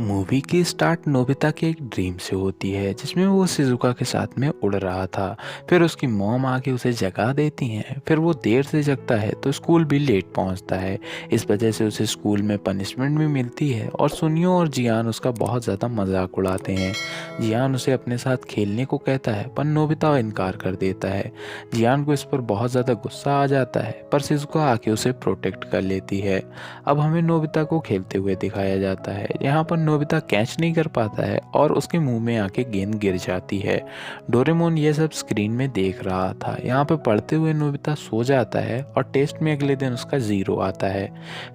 Movie की start Nobita के एक ड्रीम से होती है जिसमें वो शिजुका के साथ में उड़ रहा था। फिर उसकी मॉम आके उसे जगा देती हैं। फिर वो देर से जगता है तो स्कूल भी लेट पहुंचता है। इस वजह से उसे स्कूल में पनिशमेंट भी मिलती है और सुनियो और जियान उसका बहुत ज़्यादा मजाक उड़ाते हैं। जियान उसे अपने साथ खेलने को कहता है पर नोबिता इनकार कर देता है। जियान को इस पर बहुत ज़्यादा गुस्सा आ जाता है पर शिजुका आके उसे प्रोटेक्ट कर लेती है। अब हमें नोबिता को खेलते हुए दिखाया जाता है। यहाँ पर नोबिता कैच नहीं कर पाता है और उसके मुंह में आके गेंद गिर जाती है। डोरेमोन ये सब स्क्रीन में देख रहा था। यहाँ पे पढ़ते हुए नोबिता सो जाता है और टेस्ट में अगले दिन उसका 0 आता है।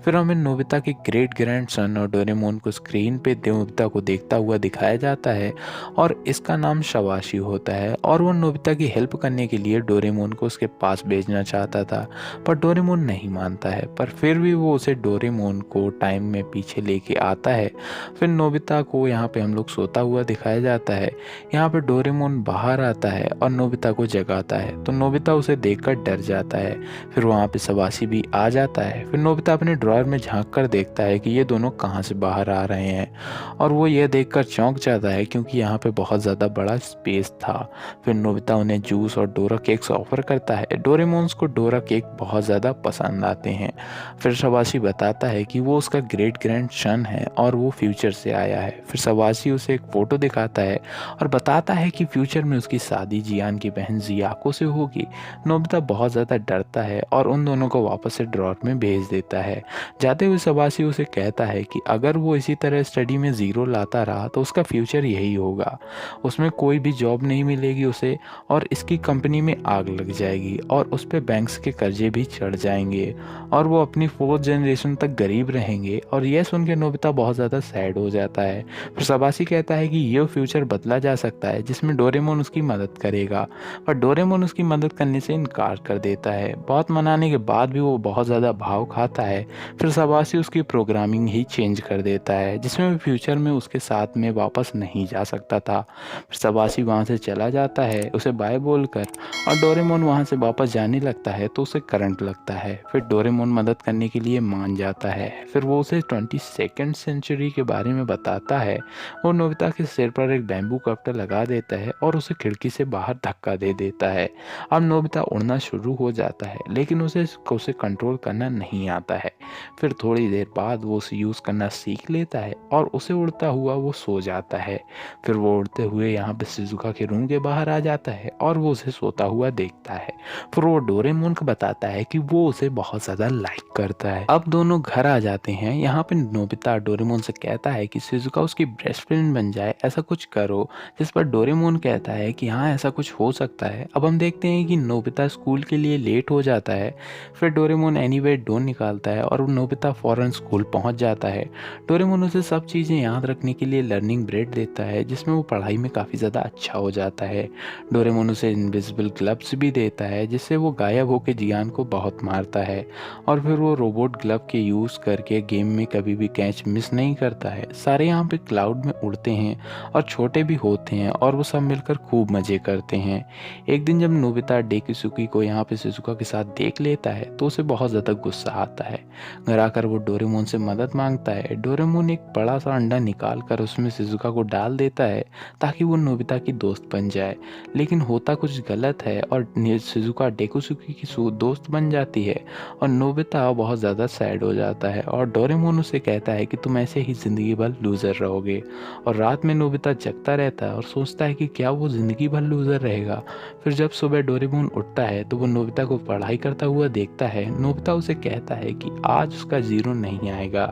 फिर हमें नोबिता के ग्रेट ग्रैंड सन और डोरेमोन को स्क्रीन पे नोबिता को देखता हुआ दिखाया जाता है और इसका नाम शवाशी होता है और वो नोबिता की हेल्प करने के लिए डोरेमोन को उसके पास भेजना चाहता था पर डोरेमोन नहीं मानता है। पर फिर भी वो उसे डोरेमोन को टाइम में पीछे लेके आता है। फिर नोबिता को यहाँ पे हम लोग सोता हुआ दिखाया जाता है। यहाँ पे डोरेमोन बाहर आता है और नोबिता को जगाता है तो नोबिता उसे देखकर डर जाता है। फिर वहाँ पे सबासी भी आ जाता है। फिर नोबिता अपने ड्रॉअर में झांक कर देखता है कि ये दोनों कहाँ से बाहर आ रहे हैं और वो ये देखकर चौंक जाता है क्योंकि यहाँ पे बहुत ज़्यादा बड़ा स्पेस था। फिर नोबिता उन्हें जूस और डोरा केक्स ऑफर करता है। डोरेमोन्स को डोरा केक बहुत ज़्यादा पसंद आते हैं। फिर शबाशी बताता है कि वो उसका ग्रेट ग्रैंड सन है और वो फ्यूचर से आया है। फिर शबाशी उसे एक फ़ोटो दिखाता है और बताता है कि फ्यूचर में उसकी शादी जियान की बहन जियाको से होगी। नोबिता बहुत ज़्यादा डरता है और उन दोनों को वापस से ड्रॉर में भेज देता है। जाते हुए शबाशी उसे कहता है कि अगर वो इसी तरह स्टडी में 0 लाता रहा तो उसका फ्यूचर यही होगा। उसमें कोई भी जॉब नहीं मिलेगी उसे और इसकी कंपनी में आग लग जाएगी और उस पर बैंक्स के कर्जे भी चढ़ जाएंगे और वो अपनी 4th जनरेशन तक गरीब रहेंगे। और यह सुन के नोबिता बहुत ज़्यादा सैड हो जाता है। फिर शबाशी कहता है कि ये फ्यूचर बदला जा सकता है जिसमें डोरेमोन उसकी मदद करेगा पर डोरेमोन उसकी मदद करने से इनकार कर देता है। बहुत मनाने के बाद भी वो बहुत ज़्यादा भाव खाता है। फिर शबाशी उसकी प्रोग्रामिंग ही चेंज कर देता है जिसमें वो फ्यूचर में उसके साथ में वापस नहीं जा सकता था। फिर शबाशी वहाँ से चला जाता है उसे बाय बोलकर और डोरेमोन वहाँ से वापस जाने लगता है तो उसे करंट लगता है। फिर डोरेमोन मदद करने के लिए मान जाता है। फिर वो उसे 22nd सेंचुरी के बारे में बताता है। वो नोबिता के सिर पर एक बैम्बू कप्टर लगा देता है और उसे खिड़की से बाहर धक्का दे देता है। अब नोबिता उड़ना शुरू हो जाता है लेकिन उसे कंट्रोल करना नहीं आता है। फिर थोड़ी देर बाद वो उसे यूज़ करना सीख लेता है और उसे उड़ता हुआ वो सो जाता है। फिर वो उड़ते हुए यहाँ पे शिजुका के रूम के बाहर आ जाता है और वो उसे सोता हुआ देखता है। फिर वो डोरेमोन को बताता है कि वो उसे बहुत ज़्यादा लाइक करता है। अब दोनों घर आ जाते हैं। यहाँ पे नोबिता डोरेमोन से कहता है कि शिजुका उसकी बेस्ट फ्रेंड बन जाए, ऐसा कुछ करो। जिस पर डोरेमोन कहता है कि हाँ ऐसा कुछ हो सकता है। अब हम देखते हैं कि नोबिता स्कूल के लिए लेट हो जाता है। फिर डोरेमोन एनीवे डोर निकालता है और नोबिता फौरन स्कूल पहुँच जाता है। डोरेमोन उसे सब चीज़ें याद रखने के लिए लर्निंग ब्रेड देता है जिसमें वो पढ़ाई में काफ़ी ज़्यादा अच्छा हो जाता है। डोरेमोन उसे इनविजिबल ग्लव्स भी देता है जिससे वो गायब होकर जियान को बहुत मारता है और फिर वो रोबोट ग्लव के यूज़ करके गेम में कभी भी कैच मिस नहीं करता है। सारे यहाँ पे क्लाउड में उड़ते हैं और छोटे भी होते हैं और वो सब मिलकर खूब मज़े करते हैं। एक दिन जब नोबिता डेकिसुकी को यहाँ पे शिजुका के साथ देख लेता है तो उसे बहुत ज़्यादा गुस्सा आता है। घर आकर वो डोरेमोन से मदद मांगता है। डोरेमोन एक बड़ा सा अंडा निकाल कर उसमें शिजुका को डाल देता है ताकि वो नोबिता की दोस्त बन जाए। लेकिन होता कुछ गलत है और शिजुका डेकुसुकी की दोस्त बन जाती है और नोबिता बहुत ज़्यादा सैड हो जाता है और डोरेमोन उसे कहता है कि तुम ऐसे ही ज़िंदगी भर लूज़र रहोगे। और रात में नोबिता जगता रहता है और सोचता है कि क्या वो ज़िंदगी भर लूज़र रहेगा। फिर जब सुबह डोरेमोन उठता है तो वो नोबिता को पढ़ाई करता हुआ देखता है। नोबिता उसे कहता है कि आज उसका 0 नहीं आएगा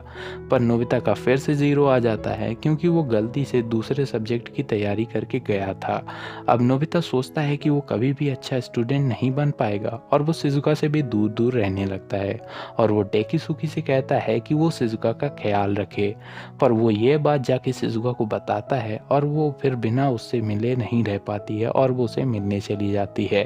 पर नोबिता का फिर से 0 आ जाता है क्योंकि वो गलती से दूसरे सब्जेक्ट की तैयारी करके गया था। अब नोबिता सोचता है कि वो कभी भी अच्छा स्टूडेंट नहीं बन पाएगा और वो शिजुका से भी दूर दूर रहने लगता है और वो डेकिसुकी से कहता है कि वो शिजुका का ख्याल रखे। पर वो ये बात जाके शिजुका को बताता है और वो फिर बिना उससे मिले नहीं रह पाती है और वो उसे मिलने चली जाती है।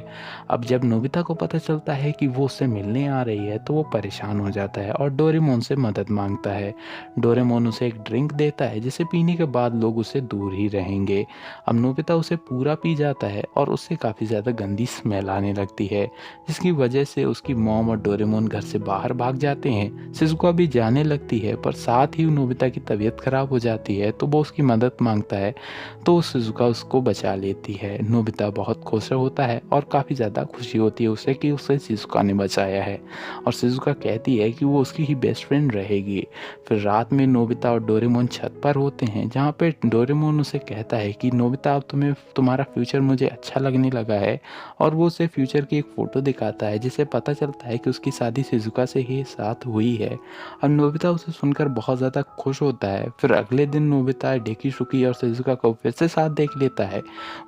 अब जब नोबिता को पता चलता है कि वो उससे मिलने आ रही है तो वो परेशान हो जाता है और डोरेमोन से मदद मांगता है। डोरेमोन उसे एक ड्रिंक देता है जिसे पीने के बाद लोग उससे दूर ही रहेंगे। अब नोबिता उसे पूरा पी जाता है और उससे काफ़ी ज़्यादा गंदी स्मेल आने लगती है जिसकी वजह से उसकी मॉम और डोरेमोन घर से बाहर भाग जाते हैं। शिजुका भी जाने लगती है पर साथ ही नोबिता की तबीयत हालत ख़राब हो जाती है तो वो उसकी मदद मांगता है, तो शिज़ुका उसको बचा लेती है। नोबिता बहुत खुश होता है और काफ़ी ज़्यादा खुशी होती है उसे कि उसे शिज़ुका ने बचाया है, और शिज़ुका कहती है कि वो उसकी ही बेस्ट फ्रेंड रहेगी। फिर रात में नोबिता और डोरेमोन छत पर होते हैं, जहाँ पे डोरेमोन उसे कहता है कि नोबिता, अब तुम्हारा फ्यूचर मुझे अच्छा लगने लगा है, और वो उसे फ्यूचर की एक फ़ोटो दिखाता है जिससे पता चलता है कि उसकी शादी शिज़ुका से ही साथ हुई है। और नोबिता उसे सुनकर बहुत ज़्यादा खुश होता है। फिर अगले दिन नोबिता डेकिसुकी और शिज़ुका को फिर से साथ देख लेता है।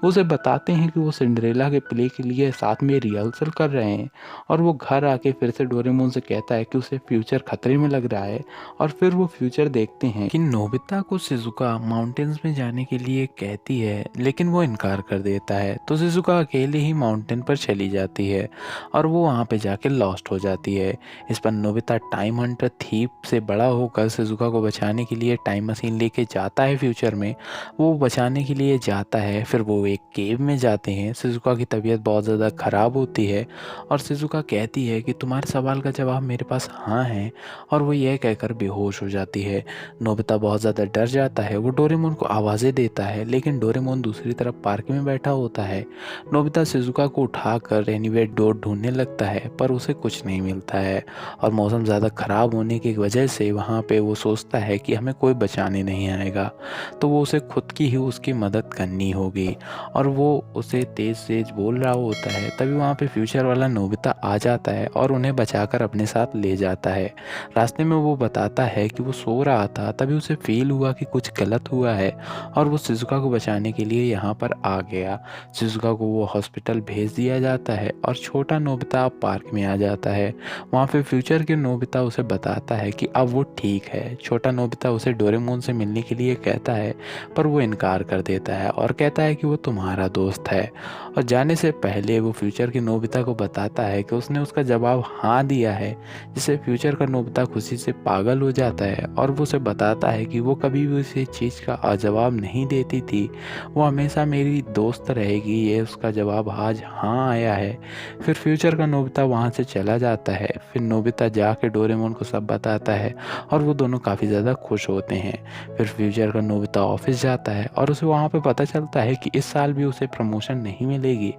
वो उसे बताते हैं कि वो सिंड्रेला के प्ले के लिए साथ में रिहर्सल कर रहे हैं, और वो घर आके फिर से डोरेमोन से कहता है कि उसे फ्यूचर खतरे में लग रहा है। और फिर वो फ्यूचर देखते हैं कि नोबिता को शिज़ुका माउंटेन्स में जाने के लिए कहती है, लेकिन वो इनकार कर देता है। तो शिज़ुका अकेले ही माउंटेन पर चली जाती है और वो वहाँ पे जाके लॉस्ट हो जाती है। इस पर नोबिता टाइम हंटर थीप से बड़ा होकर शिज़ुका को बचाने के लिए टाइम मशीन लेके जाता है फ्यूचर में। वो बचाने के लिए जाता है। फिर वो एक केव में जाते हैं। शिज़ुका की तबीयत बहुत ज़्यादा ख़राब होती है और शिज़ुका कहती है कि तुम्हारे सवाल का जवाब मेरे पास हाँ है, और वो यह कहकर बेहोश हो जाती है। नोबिता बहुत ज़्यादा डर जाता है। वो डोरेमोन को आवाज़ें देता है, लेकिन डोरेमोन दूसरी तरफ पार्क में बैठा होता है। नोबिता शिज़ुका को उठाकर एनीवेयर डोर ढूंढने लगता है, पर उसे कुछ नहीं मिलता है, और मौसम ज़्यादा ख़राब होने की वजह से वहाँ पे वो सोचता है कि हमें कोई बचाने नहीं आएगा, तो वो उसे खुद की ही उसकी मदद करनी होगी, और वो उसे तेज़ तेज़ बोल रहा होता है। तभी वहाँ पे फ्यूचर वाला नोबिता आ जाता है और उन्हें बचाकर अपने साथ ले जाता है। रास्ते में वो बताता है कि वो सो रहा था, तभी उसे फील हुआ कि कुछ गलत हुआ है, और वो शिज़ुका को बचाने के लिए यहाँ पर आ गया। शिज़ुका को वो हॉस्पिटल भेज दिया जाता है और छोटा नोबिता पार्क में आ जाता है। वहाँ पे फ्यूचर के नोबिता उसे बताता है कि अब वो ठीक है। छोटा नोबिता उसे डोरेमोन से मिलने के लिए कहता है, पर वो इनकार कर देता है और कहता है कि वो तुम्हारा दोस्त है। और जाने से पहले वो फ्यूचर के नोबिता को बताता है कि उसने उसका जवाब हाँ दिया है, जिससे फ्यूचर का नोबिता खुशी से पागल हो जाता है, और वो उसे बताता है कि वो कभी भी उसे चीज़ का जवाब नहीं देती थी, वो हमेशा मेरी दोस्त रहेगी, ये उसका जवाब आज हाँ आया है। फिर फ्यूचर का नोबिता वहाँ से चला जाता है। फिर नोबिता जाके डोरेमोन को सब बताता है और वो दोनों काफ़ी ज़्यादा खुश होते हैं। फिर फ्यूचर का नोबिता ऑफिस जाता है और उसे वहाँ पे पता चलता है कि इस साल भी उसे प्रमोशन नहीं मिलेगी।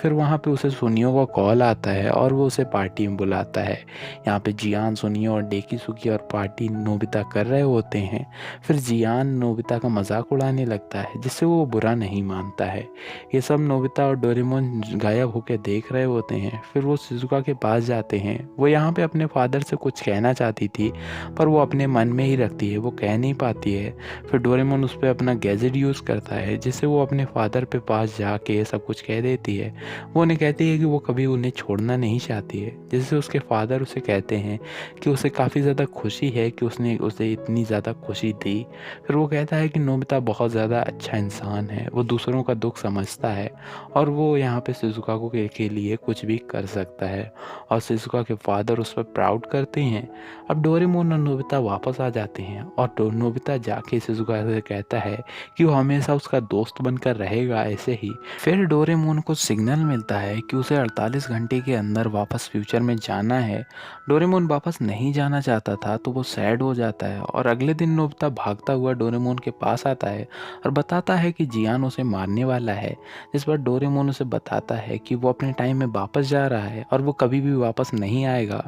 फिर वहाँ पे उसे सुनियो का कॉल आता है और वो उसे पार्टी में बुलाता है। यहाँ पे जियान, सुनियो और डेकिसुकी और पार्टी नोबिता कर रहे होते हैं। फिर जियान नोबिता का मजाक उड़ाने लगता है, जिससे वो बुरा नहीं मानता है। ये सब नोबिता और डोरेमोन गायब होकर देख रहे होते हैं। फिर वो शिज़ुका के पास जाते हैं। वो यहाँ पे अपने फादर से कुछ कहना चाहती थी, पर वो अपने मन में ही रखती है, वो कह नहीं पाती है। फिर डोरेमोन उस पर अपना गैजेट यूज़ करता है, जिससे वो अपने फादर पे पास जाके ये सब कुछ कह देती है। वो उन्हें कहती है कि वो कभी उन्हें छोड़ना नहीं चाहती है, जिससे उसके फादर उसे कहते हैं कि उसे काफ़ी ज़्यादा खुशी है कि उसने उसे इतनी ज़्यादा खुशी दी। फिर वो कहता है कि नोबिता बहुत ज़्यादा अच्छा इंसान है, वो दूसरों का दुख समझता है, और वो यहाँ पे शिज़ुका को के लिए कुछ भी कर सकता है, और शिज़ुका के फादर उस पर प्राउड करते हैं। अब डोरेमोन और नोबिता वापस आ जाते हैं, और नोबिता जाके शिज़ुका से कहता है कि वो हमेशा उसका दोस्त बनकर रहेगा ऐसे ही। फिर डोरेमोन को सिग्नल मिलता है कि उसे 48 घंटे के अंदर वापस फ्यूचर में जाना है। डोरेमोन वापस नहीं जाना चाहता था, तो वो सैड हो जाता है, और अगले दिन नोबिता भागता हुआ डोरेमोन के पास आता है और बताता है कि जियान उसे मारने वाला है। जिस पर डोरेमोन उसे बताता है कि वो अपने टाइम में वापस जा रहा है और वो कभी भी वापस नहीं आएगा।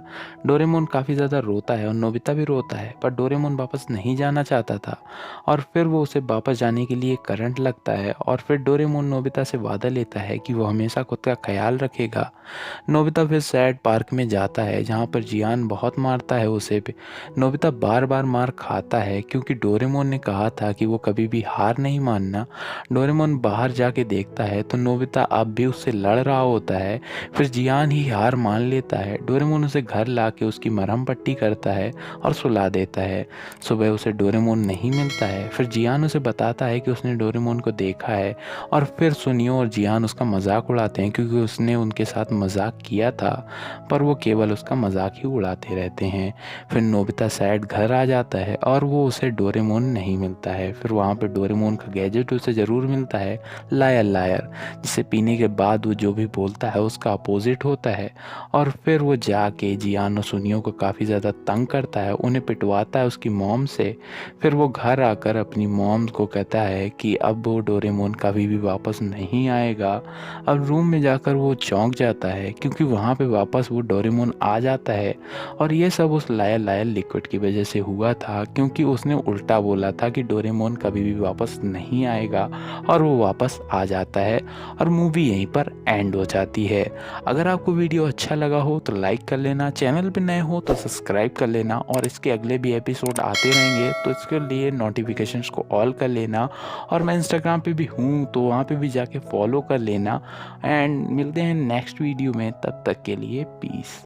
डोरेमोन काफ़ी ज़्यादा रोता है और नोबिता भी रोता है, पर डोरेमोन वापस नहीं जाना चाहता था, और फिर वो उसे वापस जाने के लिए करंट लगता है, और फिर डोरेमोन नोबिता से वादा लेता है कि वो हमेशा खुद का ख्याल रखेगा। नोबिता फिर सैड पार्क में जाता है, जहाँ पर जियान बहुत मारता है उसे भी। नोबिता बार बार मार खाता है, क्योंकि डोरेमोन ने कहा था कि वो कभी भी हार नहीं मानना। डोरेमोन बाहर जाके देखता है तो नोबिता अब भी उससे लड़ रहा होता है। फिर जियान ही हार मान लेता है। डोरेमोन उसे घर ला के उसकी मरहम पट्टी करता है और सुला देता है। सुबह उसे डोरेमोन नहीं मिलता है। फिर जियान उसे बताता है कि उसने डोरेमोन को देखा है, और फिर सुनियो और जियान उसका मजाक उड़ाते हैं, क्योंकि उसने उनके साथ मजाक किया था, पर वो केवल उसका मजाक ही उड़ाते रहते हैं। फिर नोबिता सैड घर आ जाता है और वो उसे डोरेमोन नहीं मिलता है। फिर वहाँ पे डोरेमोन का गैजेट उसे ज़रूर मिलता है, लायर लायर, जिसे पीने के बाद वो जो भी बोलता है उसका अपोजिट होता है। और फिर वो जाके जियान और सुनियो को काफ़ी ज़्यादा तंग करता है, उन्हें पिटवाता है उसकी मॉम से, फिर वो घर आकर अपनी मॉम को कहता है कि अब वो डोरेमोन कभी भी वापस नहीं आएगा। अब रूम में जाकर वो चौंक जाता है क्योंकि वहाँ पे वापस वो डोरेमोन आ जाता है और ये सब उस लायल लायल लिक्विड की वजह से हुआ था क्योंकि उसने उल्टा बोला था कि डोरेमोन कभी भी वापस नहीं आएगा और वो वापस आ जाता है और मूवी यहीं पर एंड हो जाती है। अगर आपको वीडियो अच्छा लगा हो तो लाइक कर लेना, चैनल पे नए हो तो सब्सक्राइब कर लेना और इसके अगले भी एपिसोड आते रहेंगे तो इसके लिए नोटिफिकेशंस को ऑल कर लेना। और मैं इंस्टाग्राम पे भी हूँ तो वहाँ पे भी जाके फॉलो कर लेना। एंड मिलते हैं नेक्स्ट वीडियो में, तब तक के लिए पीस।